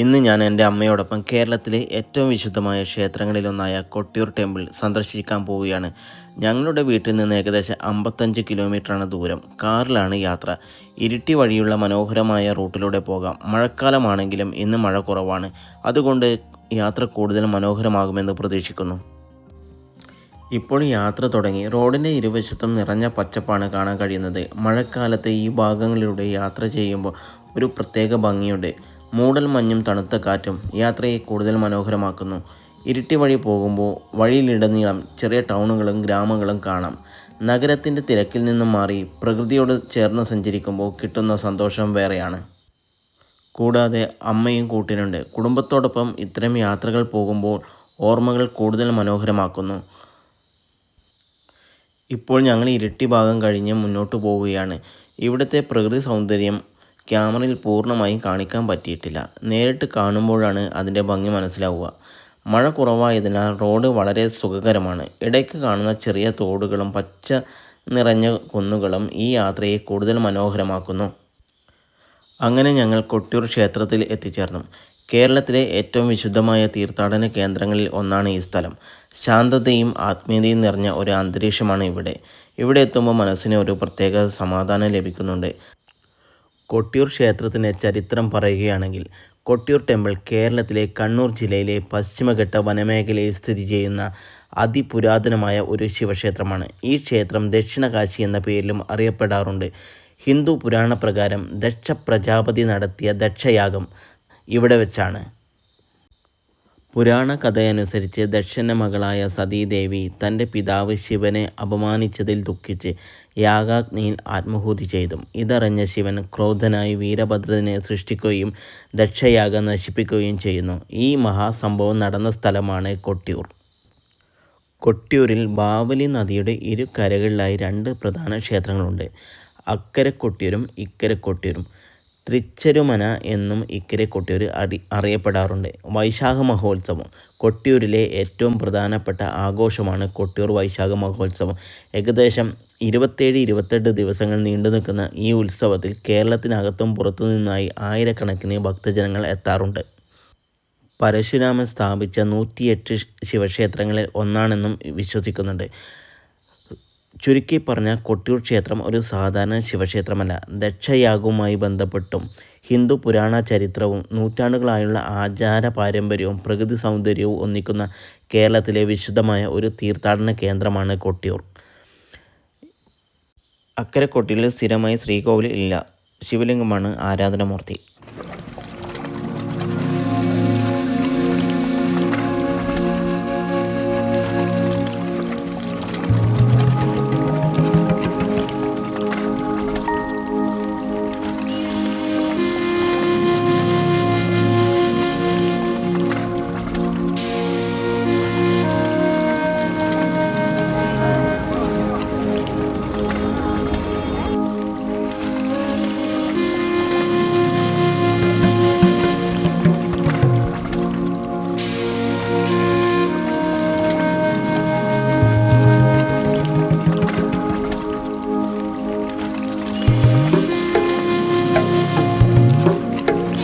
ഇന്ന് ഞാൻ എൻ്റെ അമ്മയോടൊപ്പം കേരളത്തിലെ ഏറ്റവും വിശുദ്ധമായ ക്ഷേത്രങ്ങളിലൊന്നായ കൊട്ടിയൂർ ടെമ്പിൾ സന്ദർശിക്കാൻ പോവുകയാണ്. ഞങ്ങളുടെ വീട്ടിൽ നിന്ന് ഏകദേശം 55 കിലോമീറ്ററാണ് ദൂരം. കാറിലാണ് യാത്ര. ഇരിട്ടി വഴിയുള്ള മനോഹരമായ റൂട്ടിലൂടെ പോകാം. മഴക്കാലമാണെങ്കിലും ഇന്ന് മഴ കുറവാണ്. അതുകൊണ്ട് യാത്ര കൂടുതൽ മനോഹരമാകുമെന്ന് പ്രതീക്ഷിക്കുന്നു. ഇപ്പോൾ യാത്ര തുടങ്ങി. റോഡിൻ്റെ ഇരുവശത്തും നിറഞ്ഞ പച്ചപ്പാണ് കാണാൻ കഴിയുന്നത്. മഴക്കാലത്ത് ഈ ഭാഗങ്ങളിലൂടെ യാത്ര ചെയ്യുമ്പോൾ ഒരു പ്രത്യേക ഭംഗിയുണ്ട്. മൂടൽ മഞ്ഞും തണുത്ത കാറ്റും യാത്രയെ കൂടുതൽ മനോഹരമാക്കുന്നു. ഇരിട്ടി വഴി പോകുമ്പോൾ വഴിയിലിടനീളം ചെറിയ ടൗണുകളും ഗ്രാമങ്ങളും കാണാം. നഗരത്തിൻ്റെ തിരക്കിൽ നിന്നും മാറി പ്രകൃതിയോട് ചേർന്ന് സഞ്ചരിക്കുമ്പോൾ കിട്ടുന്ന സന്തോഷം വേറെയാണ്. കൂടാതെ അമ്മയും കൂട്ടിനുണ്ട്. കുടുംബത്തോടൊപ്പം ഇത്തരം യാത്രകൾ പോകുമ്പോൾ ഓർമ്മകൾ കൂടുതൽ മനോഹരമാക്കുന്നു. ഇപ്പോൾ ഞങ്ങൾ ഇരിട്ടി ഭാഗം കഴിഞ്ഞ് മുന്നോട്ട് പോവുകയാണ്. ഇവിടുത്തെ പ്രകൃതി സൗന്ദര്യം ക്യാമറയിൽ പൂർണ്ണമായും കാണിക്കാൻ പറ്റിയിട്ടില്ല. നേരിട്ട് കാണുമ്പോഴാണ് അതിൻ്റെ ഭംഗി മനസ്സിലാവുക. മഴ കുറവായതിനാൽ റോഡ് വളരെ സുഖകരമാണ്. ഇടയ്ക്ക് കാണുന്ന ചെറിയ തോടുകളും പച്ച നിറഞ്ഞ കുന്നുകളും ഈ യാത്രയെ കൂടുതൽ മനോഹരമാക്കുന്നു. അങ്ങനെ ഞങ്ങൾ കൊട്ടിയൂർ ക്ഷേത്രത്തിൽ എത്തിച്ചേർന്നു. കേരളത്തിലെ ഏറ്റവും വിശുദ്ധമായ തീർത്ഥാടന കേന്ദ്രങ്ങളിൽ ഒന്നാണ് ഈ സ്ഥലം. ശാന്തതയും ആത്മീയതയും നിറഞ്ഞ ഒരു അന്തരീക്ഷമാണ് ഇവിടെ. ഇവിടെ എത്തുമ്പോൾ മനസ്സിന് ഒരു പ്രത്യേക സമാധാനം ലഭിക്കുന്നുണ്ട്. കൊട്ടിയൂർ ക്ഷേത്രത്തിൻ്റെ ചരിത്രം പറയുകയാണെങ്കിൽ, കൊട്ടിയൂർ ടെമ്പിൾ കേരളത്തിലെ കണ്ണൂർ ജില്ലയിലെ പശ്ചിമഘട്ട വനമേഖലയിൽ സ്ഥിതി ചെയ്യുന്ന അതിപുരാതനമായ ഒരു ശിവക്ഷേത്രമാണ്. ഈ ക്ഷേത്രം ദക്ഷിണകാശി എന്ന പേരിലും അറിയപ്പെടാറുണ്ട്. ഹിന്ദു പുരാണപ്രകാരം ദക്ഷ പ്രജാപതി നടത്തിയ ദക്ഷയാഗം ഇവിടെ വെച്ചാണ്. പുരാണ കഥയനുസരിച്ച് ദക്ഷൻ്റെ മകളായ സതീദേവി തൻ്റെ പിതാവ് ശിവനെ അപമാനിച്ചതിൽ ദുഃഖിച്ച് യാഗാഗ്നിയിൽ ആത്മാഹുതി ചെയ്തു. ഇതറിഞ്ഞ ശിവൻ ക്രോധനായി വീരഭദ്രനെ സൃഷ്ടിക്കുകയും ദക്ഷയാഗം നശിപ്പിക്കുകയും ചെയ്യുന്നു. ഈ മഹാസംഭവം നടന്ന സ്ഥലമാണ് കൊട്ടിയൂർ. കൊട്ടിയൂരിൽ ബാവലി നദിയുടെ ഇരു കരകളിലായി രണ്ട് പ്രധാന ക്ഷേത്രങ്ങളുണ്ട്. അക്കരെ കൊട്ടിയൂരും ഇക്കരെ കൊട്ടിയൂരും. തൃച്ചരുമന എന്നും ഇക്കരെ കൊട്ടിയൂർ അറിയപ്പെടാറുണ്ട്. വൈശാഖ മഹോത്സവം കൊട്ടിയൂരിലെ ഏറ്റവും പ്രധാനപ്പെട്ട ആഘോഷമാണ് കൊട്ടിയൂർ വൈശാഖ മഹോത്സവം. ഏകദേശം 27-28 ദിവസങ്ങൾ നീണ്ടു നിൽക്കുന്ന ഈ ഉത്സവത്തിൽ കേരളത്തിനകത്തും പുറത്തു നിന്നായി ആയിരക്കണക്കിന് ഭക്തജനങ്ങൾ എത്താറുണ്ട്. പരശുരാമൻ സ്ഥാപിച്ച 108 ശിവക്ഷേത്രങ്ങളിൽ ഒന്നാണെന്നും വിശ്വസിക്കുന്നുണ്ട്. ചുരുക്കി പറഞ്ഞാൽ കൊട്ടിയൂർ ക്ഷേത്രം ഒരു സാധാരണ ശിവക്ഷേത്രമല്ല. ദക്ഷയാഗവുമായി ബന്ധപ്പെട്ടും ഹിന്ദു പുരാണ ചരിത്രവും നൂറ്റാണ്ടുകളായുള്ള ആചാര പാരമ്പര്യവും പ്രകൃതി സൗന്ദര്യവും ഒന്നിക്കുന്ന കേരളത്തിലെ വിശുദ്ധമായ ഒരു തീർത്ഥാടന കേന്ദ്രമാണ് കൊട്ടിയൂർ. അക്കരെ കൊട്ടിയൂരിൽ സ്ഥിരമായി ശ്രീകോവിൽ ഇല്ല. ശിവലിംഗമാണ് ആരാധനാമൂർത്തി.